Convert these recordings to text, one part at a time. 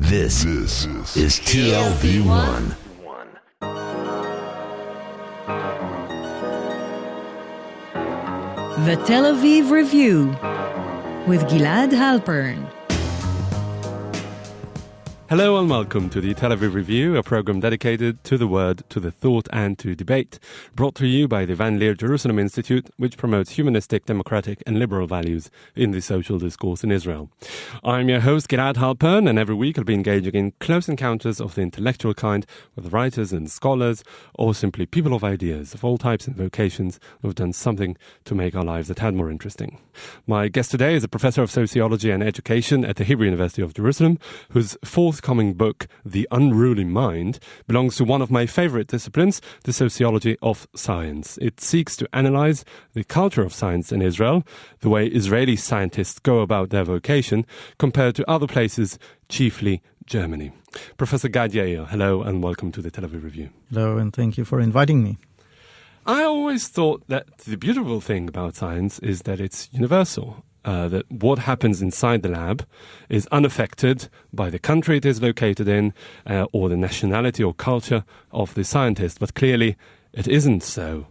This is TLV1. The Tel Aviv Review with Gilad Halpern. Hello and welcome to the Tel Aviv Review, a program dedicated to the word, to the thought and to debate, brought to you by the Van Leer Jerusalem Institute, which promotes humanistic, democratic and liberal values in the social discourse in Israel. I'm your host, Gad Halpern, and every week I'll be engaging in close encounters of the intellectual kind with writers and scholars, or simply people of ideas of all types and vocations who have done something to make our lives a tad more interesting. My guest today is a professor of sociology and education at the Hebrew University of Jerusalem, whose forthcoming book, The Unruly Mind, belongs to one of my favorite disciplines, the sociology of science. It seeks to analyze the culture of science in Israel, the way Israeli scientists go about their vocation, compared to other places, chiefly Germany. Professor Gad Yair, hello and welcome to the Tel Aviv Review. Hello, and thank you for inviting me. I always thought that the beautiful thing about science is that it's universal. That what happens inside the lab is unaffected by the country it is located in or the nationality or culture of the scientist. But clearly it isn't so.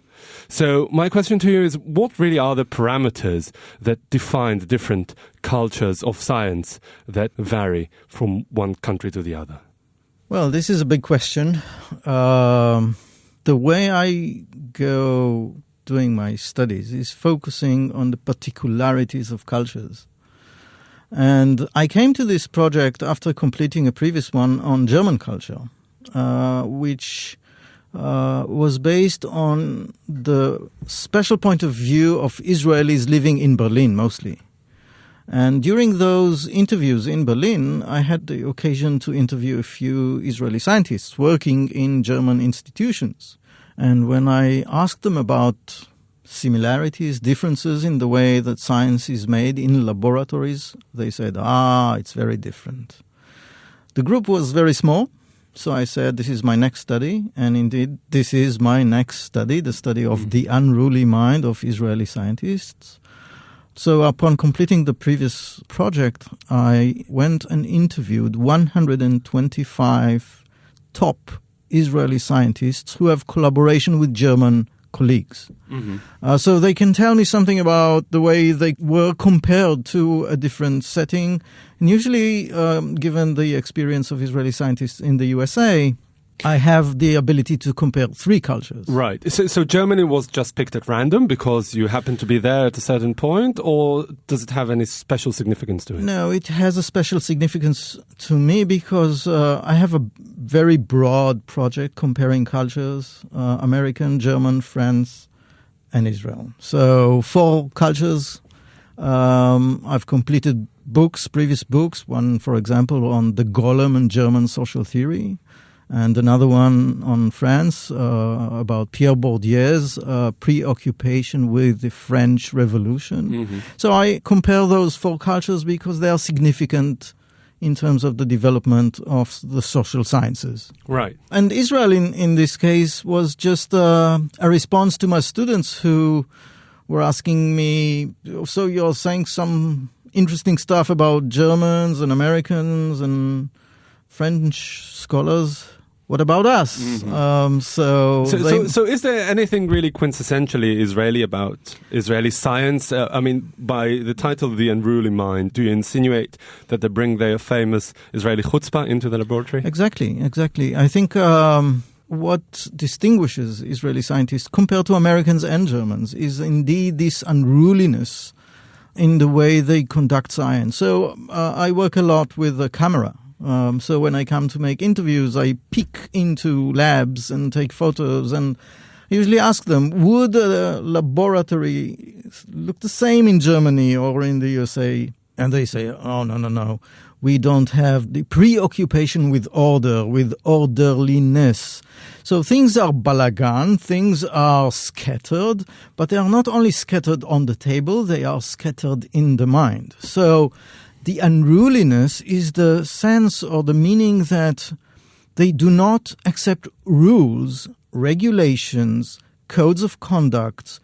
So my question to you is, what really are the parameters that define the different cultures of science that vary from one country to the other? Well, this is a big question. The way I go doing my studies is focusing on the particularities of cultures. And I came to this project after completing a previous one on German culture, which was based on the special point of view of Israelis living in Berlin mostly. And during those interviews in Berlin, I had the occasion to interview a few Israeli scientists working in German institutions. And when I asked them about similarities, differences in the way that science is made in laboratories, they said, it's very different. The group was very small, so I said, this is my next study. And indeed, this is my next study, the study of the unruly mind of Israeli scientists. So upon completing the previous project, I went and interviewed 125 top Israeli scientists who have collaboration with German colleagues. Mm-hmm. So they can tell me something about the way they were compared to a different setting. And usually, given the experience of Israeli scientists in the USA, I have the ability to compare three cultures. Right. So Germany was just picked at random because you happened to be there at a certain point, or does it have any special significance to it? No, it has a special significance to me because I have a very broad project comparing cultures, American, German, France, and Israel. So 4 cultures. I've completed previous books, one, for example, on the Golem and German social theory, and another one on France about Pierre Bourdieus's preoccupation with the French Revolution. Mm-hmm. So I compare those 4 cultures because they are significant in terms of the development of the social sciences. Right. And Israel, in this case, was just a response to my students who were asking me, so you're saying some interesting stuff about Germans and Americans and French scholars. What about us? Mm-hmm. So is there anything really quintessentially Israeli about Israeli science? By the title The Unruly Mind, do you insinuate that they bring their famous Israeli chutzpah into the laboratory? Exactly. I think what distinguishes Israeli scientists compared to Americans and Germans is indeed this unruliness in the way they conduct science. So I work a lot with a camera. So when I come to make interviews, I peek into labs and take photos and I usually ask them, would a laboratory look the same in Germany or in the USA? And they say, oh, no. We don't have the preoccupation with order, with orderliness. So things are balagan, things are scattered, but they are not only scattered on the table, they are scattered in the mind. So the unruliness is the sense or the meaning that they do not accept rules, regulations, codes of conduct,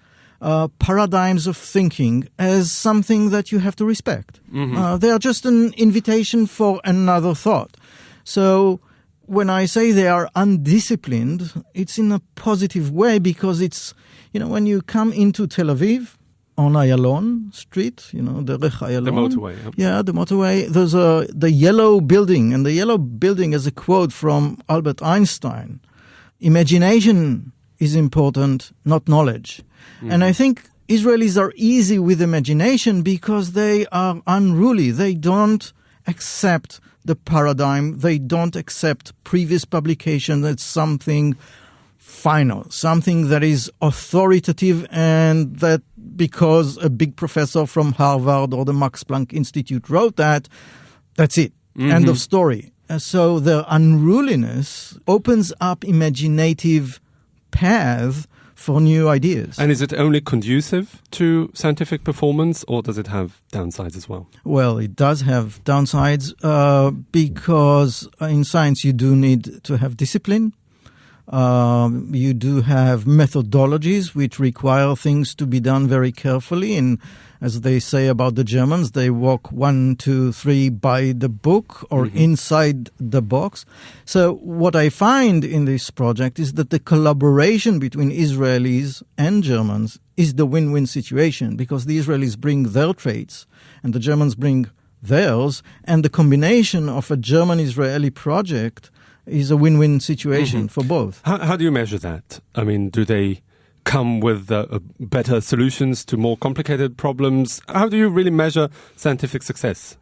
paradigms of thinking as something that you have to respect. Mm-hmm. They are just an invitation for another thought. So when I say they are undisciplined, it's in a positive way because it's, when you come into Tel Aviv on Ayalon Street, Derech Ayalon. The motorway. Yeah, the motorway. There's the yellow building, and the yellow building is a quote from Albert Einstein. Imagination is important, not knowledge. And I think Israelis are easy with imagination because they are unruly. They don't accept the paradigm. They don't accept previous publication as something final, something that is authoritative, and that because a big professor from Harvard or the Max Planck Institute wrote that, that's it. End of story. So the unruliness opens up imaginative path for new ideas. And is it only conducive to scientific performance, or does it have downsides as well? Well, it does have downsides because in science you do need to have discipline. You do have methodologies which require things to be done very carefully. And as they say about the Germans, they walk 1, 2, 3 by the book or inside the box. So what I find in this project is that the collaboration between Israelis and Germans is the win-win situation, because the Israelis bring their traits and the Germans bring theirs, and the combination of a German-Israeli project is a win-win situation for both. How do you measure that? I mean, do they come with better solutions to more complicated problems? How do you really measure scientific success?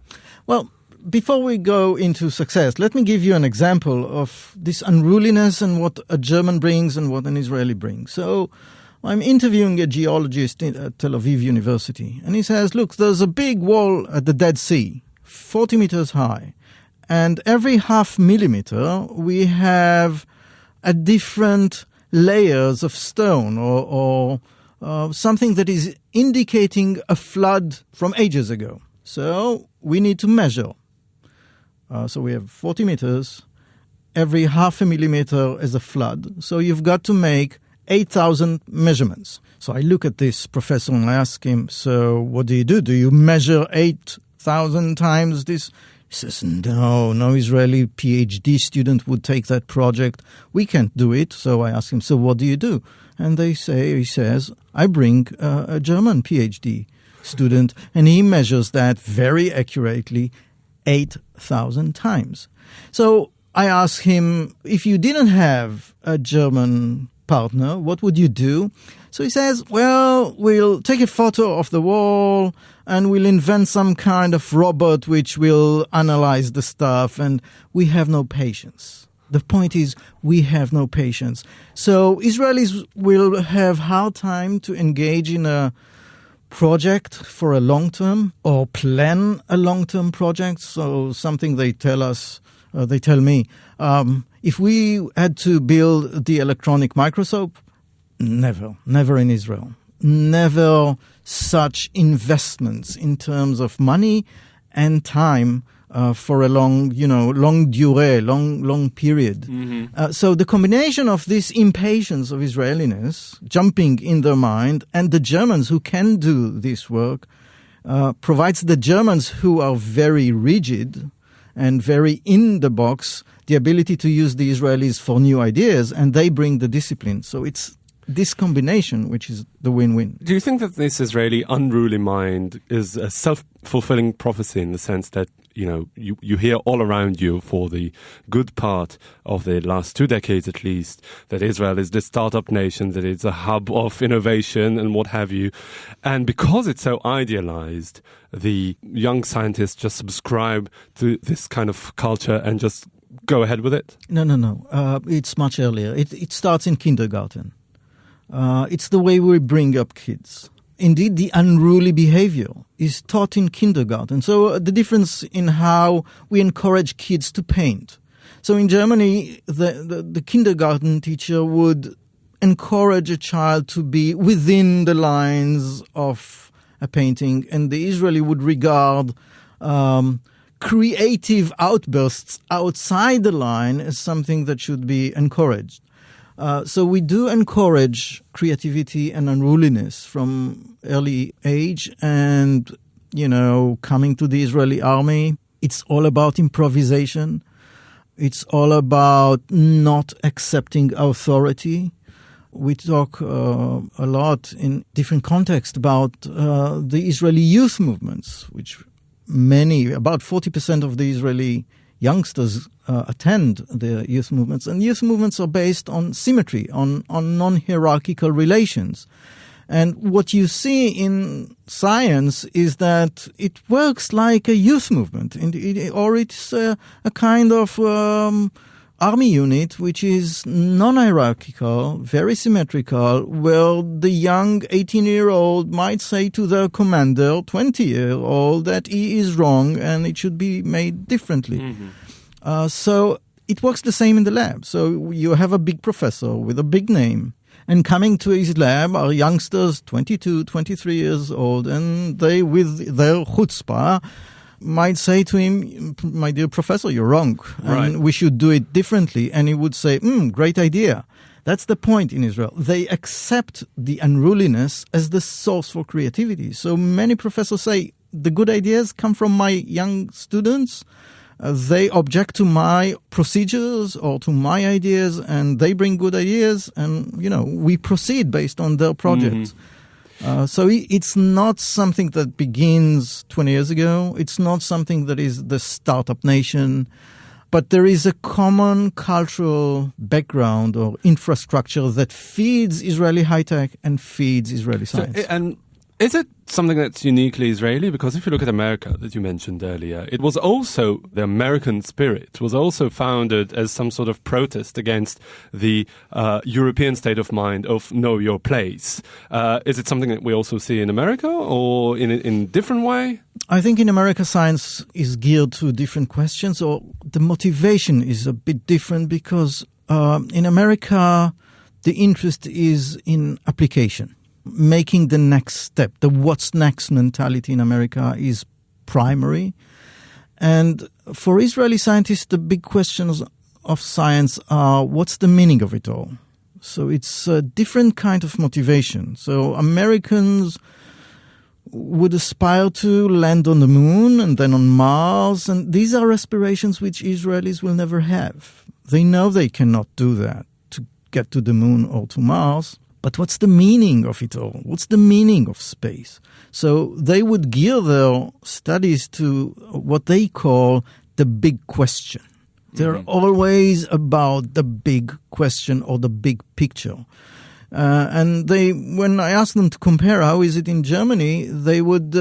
Well, before we go into success, let me give you an example of this unruliness and what a German brings and what an Israeli brings. So I'm interviewing a geologist at Tel Aviv University, and he says, look, there's a big wall at the Dead Sea, 40 meters high. And every half millimeter, we have a different layers of stone or something that is indicating a flood from ages ago. So we need to measure. So we have 40 meters. Every half a millimeter is a flood. So you've got to make 8,000 measurements. So I look at this professor and I ask him, so what do? Do you measure 8,000 times this? He says, no Israeli PhD student would take that project. We can't do it. So I ask him, so what do you do? And he says, I bring a German PhD student, and he measures that very accurately 8,000 times. So I ask him, if you didn't have a German partner, what would you do? So he says, well, we'll take a photo of the wall and we'll invent some kind of robot which will analyze the stuff, and we have no patience. The point is, we have no patience. So Israelis will have hard time to engage in a project for a long term or plan a long-term project. So something they tell me, if we had to build the electronic microscope, never in Israel. Never such investments in terms of money and time for a long period. So the combination of this impatience of Israeliness, jumping in their mind, and the Germans who can do this work, provides the Germans who are very rigid and very in the box the ability to use the Israelis for new ideas, and they bring the discipline. So it's this combination which is the win-win. Do you think that this Israeli unruly mind is a self-fulfilling prophecy in the sense that, you hear all around you for the good part of the last 2 decades at least, that Israel is the startup nation, that it's a hub of innovation and what have you. And because it's so idealized, the young scientists just subscribe to this kind of culture and just go ahead with it? No. It's much earlier. It starts in kindergarten. It's the way we bring up kids. Indeed, the unruly behavior is taught in kindergarten. So the difference in how we encourage kids to paint. So in Germany, the kindergarten teacher would encourage a child to be within the lines of a painting, and the Israeli would regard creative outbursts outside the line as something that should be encouraged. So we do encourage creativity and unruliness from early age, and, coming to the Israeli army, it's all about improvisation. It's all about not accepting authority. We talk a lot in different contexts about the Israeli youth movements, which about 40% of the Israeli youngsters attend the youth movements. And youth movements are based on symmetry, on non-hierarchical relations. And what you see in science is that it works like a youth movement, or it's a kind of army unit which is non-hierarchical, very symmetrical, where the young 18-year-old might say to their commander, 20-year-old, that he is wrong and it should be made differently. Mm-hmm. So it works the same in the lab. So you have a big professor with a big name, and coming to his lab are youngsters, 22, 23 years old, and they, with their chutzpah, might say to him, my dear professor, you're wrong, and we should do it differently. And he would say, great idea. That's the point in Israel. They accept the unruliness as the source for creativity. So many professors say, the good ideas come from my young students. They object to my procedures or to my ideas, and they bring good ideas, and, we proceed based on their projects. Mm-hmm. So it's not something that begins 20 years ago. It's not something that is the startup nation. But there is a common cultural background or infrastructure that feeds Israeli high-tech and feeds Israeli science. And is it something that's uniquely Israeli? Because if you look at America, that you mentioned earlier, it was also, the American spirit was also founded as some sort of protest against the European state of mind of know your place. Is it something that we also see in America, or in a different way? I think in America, science is geared to different questions, or the motivation is a bit different, because in America, the interest is in application. Making the next step, the what's next mentality in America is primary. And for Israeli scientists, the big questions of science are, what's the meaning of it all? So it's a different kind of motivation. So Americans would aspire to land on the moon and then on Mars, and these are aspirations which Israelis will never have. They know they cannot do that, to get to the moon or to Mars. But what's the meaning of it all? What's the meaning of space? So they would gear their studies to what they call the big question. They're always about the big question or the big picture. And when I asked them to compare how is it in Germany, they would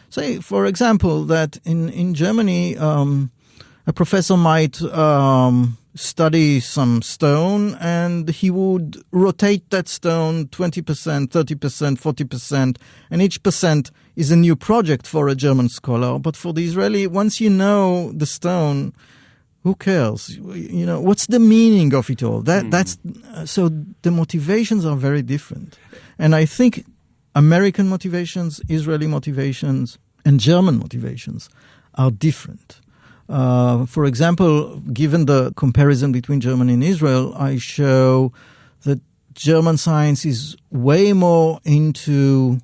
say, for example, that in Germany, a professor might study some stone, and he would rotate that stone 20%, 30%, 40%, and each percent is a new project for a German scholar. But for the Israeli, once you know the stone, who cares? What's the meaning of it all? That's so the motivations are very different. And I think American motivations, Israeli motivations, and German motivations are different. For example, given the comparison between Germany and Israel, I show that German science is way more into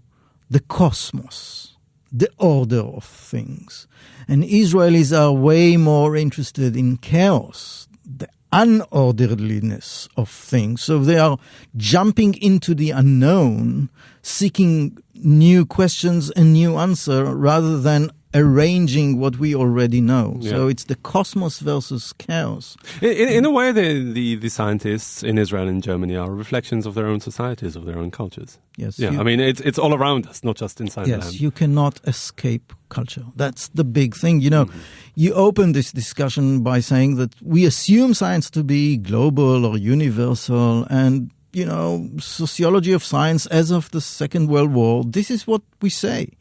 the cosmos, the order of things. And Israelis are way more interested in chaos, the unorderliness of things. So they are jumping into the unknown, seeking new questions and new answers, rather than arranging what we already know. Yeah. So it's the cosmos versus chaos. In a way, the scientists in Israel and Germany are reflections of their own societies, of their own cultures. Yes. Yeah. It's all around us, not just inside the lab. Yes, you cannot escape culture. That's the big thing. You open this discussion by saying that we assume science to be global or universal, and sociology of science as of the Second World War, this is what we say.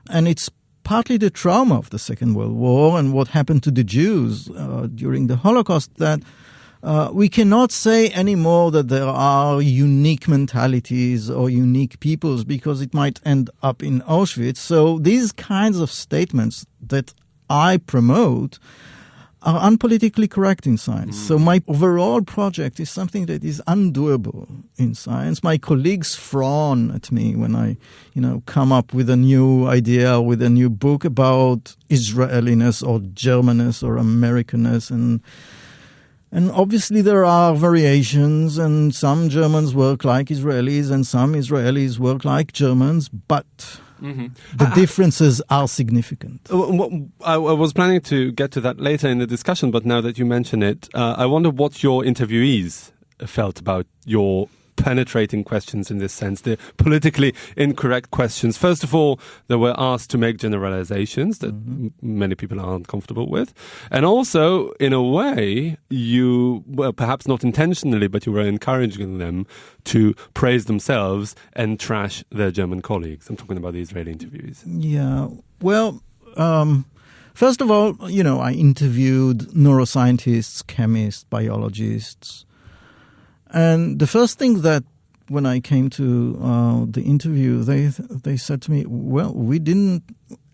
And it's partly the trauma of the Second World War and what happened to the Jews during the Holocaust, that we cannot say anymore that there are unique mentalities or unique peoples, because it might end up in Auschwitz. So these kinds of statements that I promote are unpolitically correct in science. So my overall project is something that is undoable in science. My colleagues frown at me when I, come up with a new idea, with a new book about Israeliness or Germanness or Americanness. And obviously there are variations, and some Germans work like Israelis and some Israelis work like Germans, but the differences are significant. I was planning to get to that later in the discussion, but now that you mention it, I wonder what your interviewees felt about your penetrating questions in this sense, the politically incorrect questions. First of all, they were asked to make generalizations that many people aren't comfortable with. And also, in a way, you, well, perhaps not intentionally, but you were encouraging them to praise themselves and trash their German colleagues. I'm talking about the Israeli interviewees. Yeah, well, first of all, I interviewed neuroscientists, chemists, biologists. And the first thing that when I came to the interview, they said to me, well, we didn't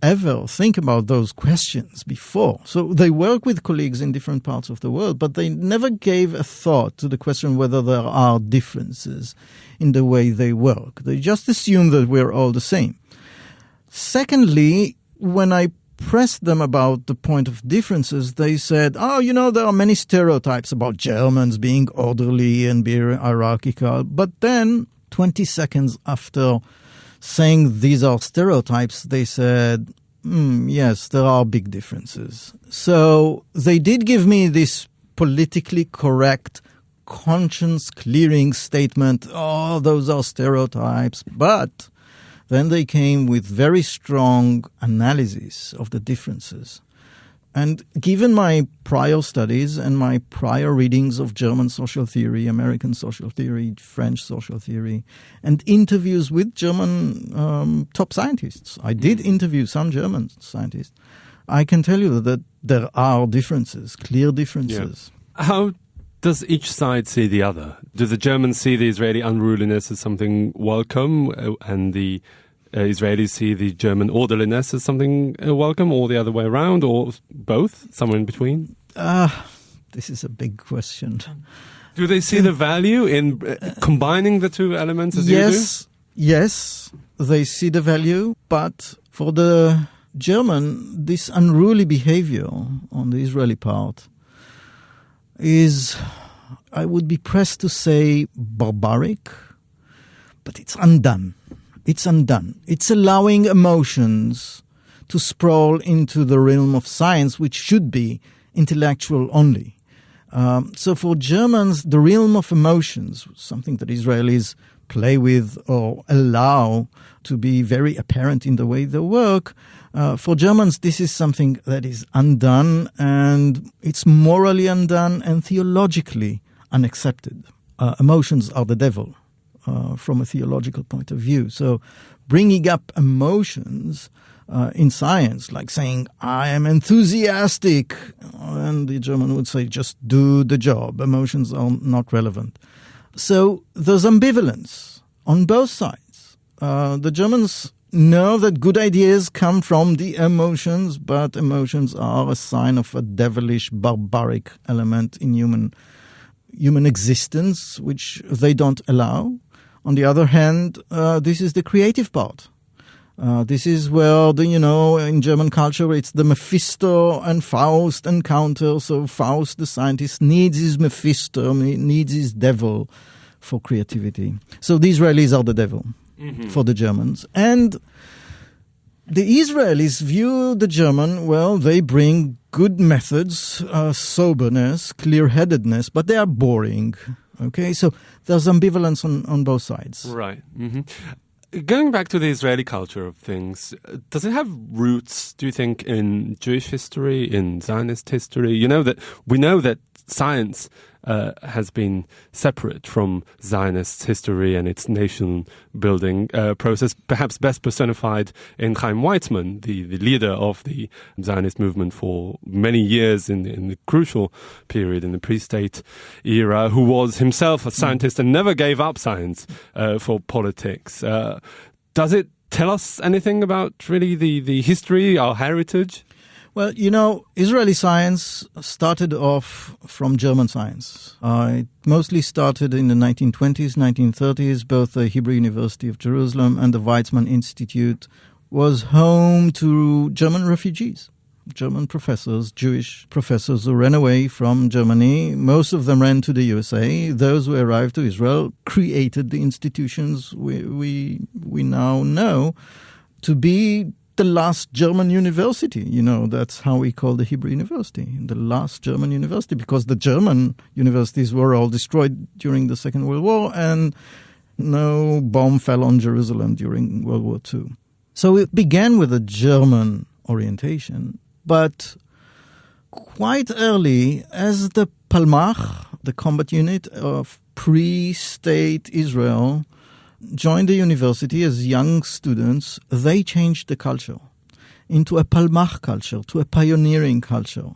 ever think about those questions before. So they work with colleagues in different parts of the world, but they never gave a thought to the question whether there are differences in the way they work. They just assume that we're all the same. Secondly, when I pressed them about the point of differences, they said, there are many stereotypes about Germans being orderly and being hierarchical. But then, 20 seconds after saying these are stereotypes, they said, yes, there are big differences. So they did give me this politically correct, conscience-clearing statement, those are stereotypes, but then they came with very strong analysis of the differences. And given my prior studies and my prior readings of German social theory, American social theory, French social theory, and interviews with German top scientists, I did interview some German scientists, I can tell you that there are differences, clear differences. Yeah. How does each side see the other? Do the Germans see the Israeli unruliness as something welcome, and the Israelis see the German orderliness as something welcome, or the other way around, or both, somewhere in between? This is a big question. Do they see the value in combining the two elements as you do? Yes, they see the value, but for the German, this unruly behavior on the Israeli part is, I would be pressed to say, barbaric, but it's undone. It's undone. It's allowing emotions to sprawl into the realm of science, which should be intellectual only. So for Germans, the realm of emotions, something that Israelis play with or allow to be very apparent in the way they work, for Germans, this is something that is undone, and it's morally undone and theologically unaccepted. Emotions are the devil from a theological point of view. So bringing up emotions in science, like saying, I am enthusiastic, and the German would say, just do the job. Emotions are not relevant. So there's ambivalence on both sides. The Germans know that good ideas come from the emotions, but emotions are a sign of a devilish, barbaric element in human existence, which they don't allow. On the other hand, this is the creative part. This is where, in German culture, it's the Mephisto and Faust encounter. So Faust, the scientist, needs his Mephisto, needs his devil for creativity. So the Israelis are the devil for the Germans. And the Israelis view the German, well, they bring good methods, soberness, clear-headedness, but they are boring. Okay, so there's ambivalence on both sides. Right. Mm-hmm. Going back to the Israeli culture of things, does it have roots, do you think, in Jewish history, in Zionist history? We know that science has been separate from Zionist history and its nation-building process, perhaps best personified in Chaim Weizmann, the leader of the Zionist movement for many years in the crucial period in the pre-state era, who was himself a scientist and never gave up science for politics. Does it tell us anything about really the history, our heritage? Well, Israeli science started off from German science. It mostly started in the 1920s, 1930s. Both the Hebrew University of Jerusalem and the Weizmann Institute was home to German refugees, German professors, Jewish professors who ran away from Germany. Most of them ran to the USA. Those who arrived to Israel created the institutions we now know to be the last German university. That's how we call the Hebrew University, the last German university, because the German universities were all destroyed during the Second World War and no bomb fell on Jerusalem during World War II. So it began with a German orientation, but quite early, as the Palmach, the combat unit of pre-state Israel, joined the university as young students, they changed the culture into a Palmach culture, to a pioneering culture.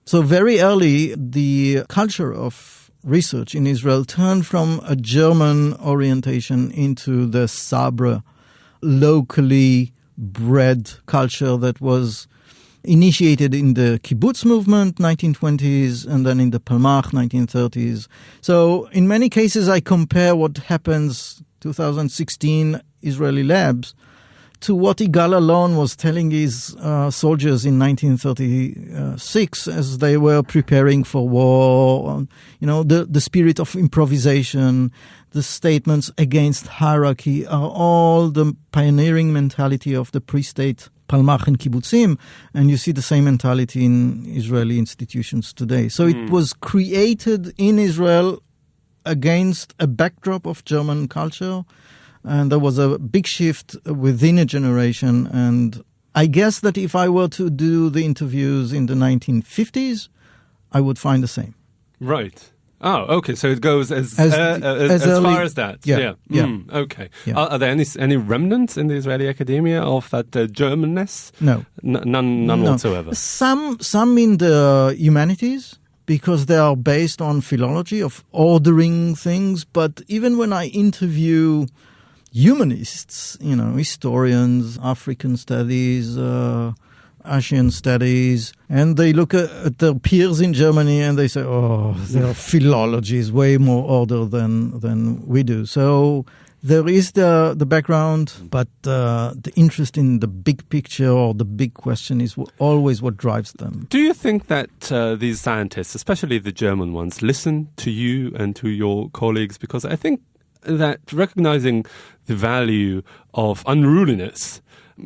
So very early, the culture of research in Israel turned from a German orientation into the Sabre, locally bred culture that was initiated in the kibbutz movement, 1920s, and then in the Palmach, 1930s. So in many cases, I compare what happens 2016 Israeli labs to what Yigal Allon was telling his soldiers in 1936 as they were preparing for war. The spirit of improvisation, the statements against hierarchy are all the pioneering mentality of the pre-state Palmach and kibbutzim, and you see the same mentality in Israeli institutions today. So it was created in Israel against a backdrop of German culture, and there was a big shift within a generation. And I guess that if I were to do the interviews in the 1950s, I would find the same. Right. Oh, okay. So it goes as early, far as that. Yeah. Okay. Yeah. Are there any remnants in the Israeli academia of that Germanness? No. None whatsoever. Some in the humanities, because they are based on philology of ordering things. But even when I interview humanists, historians, African studies, Asian studies, and they look at their peers in Germany and they say, their philology is way more order than we do. So there is the background, but the interest in the big picture or the big question is always what drives them. Do you think that these scientists, especially the German ones, listen to you and to your colleagues? Because I think that recognizing the value of unruliness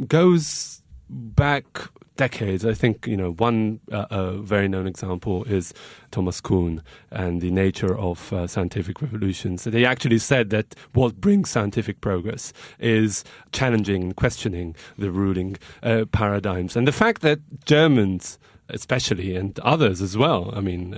goes back decades. I think, one very known example is Thomas Kuhn and the nature of scientific revolutions. They actually said that what brings scientific progress is challenging, questioning the ruling paradigms. And the fact that Germans especially, and others as well. I mean,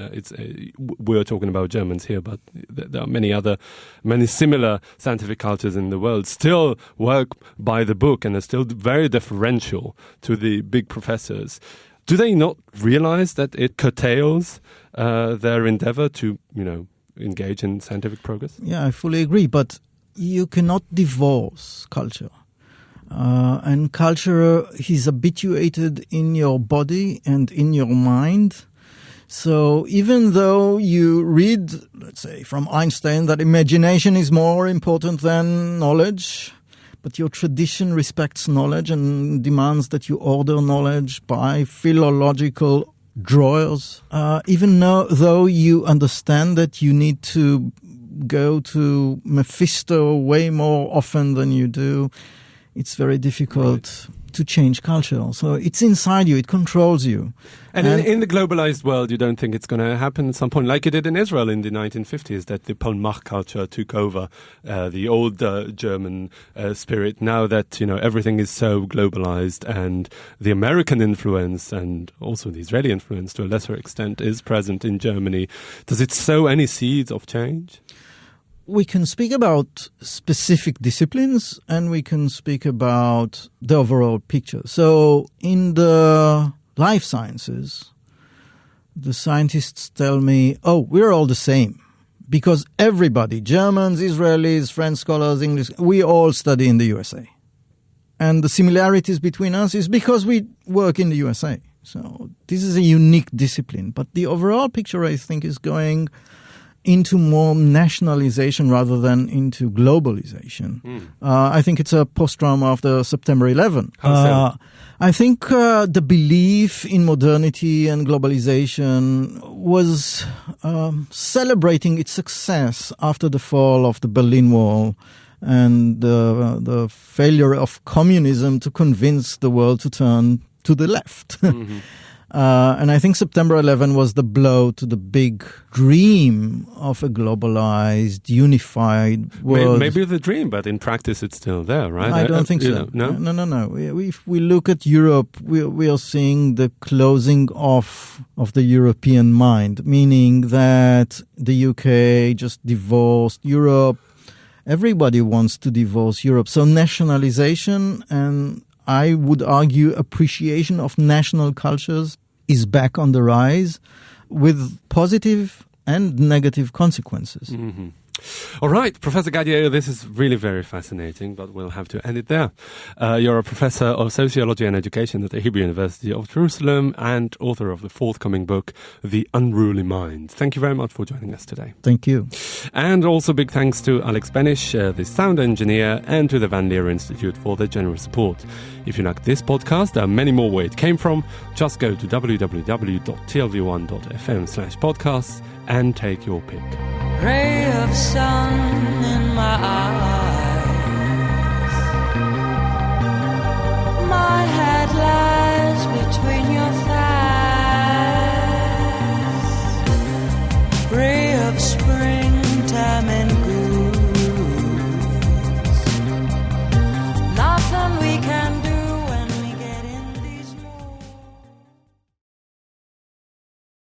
we're talking about Germans here, but there are many similar scientific cultures in the world still work by the book and are still very deferential to the big professors. Do they not realize that it curtails their endeavor to, engage in scientific progress? Yeah, I fully agree, but you cannot divorce culture. And culture is habituated in your body and in your mind. So even though you read, let's say, from Einstein that imagination is more important than knowledge, but your tradition respects knowledge and demands that you order knowledge by philological drawers, even though you understand that you need to go to Mephisto way more often than you do, it's very difficult to change culture. So it's inside you, it controls you. And in the globalized world, you don't think it's going to happen at some point, like it did in Israel in the 1950s, that the Palmach culture took over the old German spirit, now that, everything is so globalized and the American influence and also the Israeli influence to a lesser extent is present in Germany. Does it sow any seeds of change? We can speak about specific disciplines and we can speak about the overall picture. So in the life sciences, the scientists tell me, we're all the same. Because everybody, Germans, Israelis, French scholars, English, we all study in the USA. And the similarities between us is because we work in the USA. So this is a unique discipline. But the overall picture, I think, is going into more nationalization rather than into globalization. I think it's a post-trauma after September 11. How so? I think the belief in modernity and globalization was celebrating its success after the fall of the Berlin Wall and the failure of communism to convince the world to turn to the left. And I think September 11 was the blow to the big dream of a globalized, unified world. Maybe the dream, but in practice it's still there, right? I don't think so. No? No. If we look at Europe, we are seeing the closing off of the European mind, meaning that the UK just divorced Europe. Everybody wants to divorce Europe. So nationalization and I would argue appreciation of national cultures is back on the rise with positive and negative consequences. All right, Professor Gad Yair, this is really very fascinating, but we'll have to end it there. You're a professor of sociology and education at the Hebrew University of Jerusalem and author of the forthcoming book, The Unruly Mind. Thank you very much for joining us today. Thank you. And also big thanks to Alex Benish, the sound engineer, and to the Van Leer Institute for their generous support. If you like this podcast, there are many more where it came from. Just go to www.tlv1.fm/podcasts and take your pick. Ray of sun in my eyes.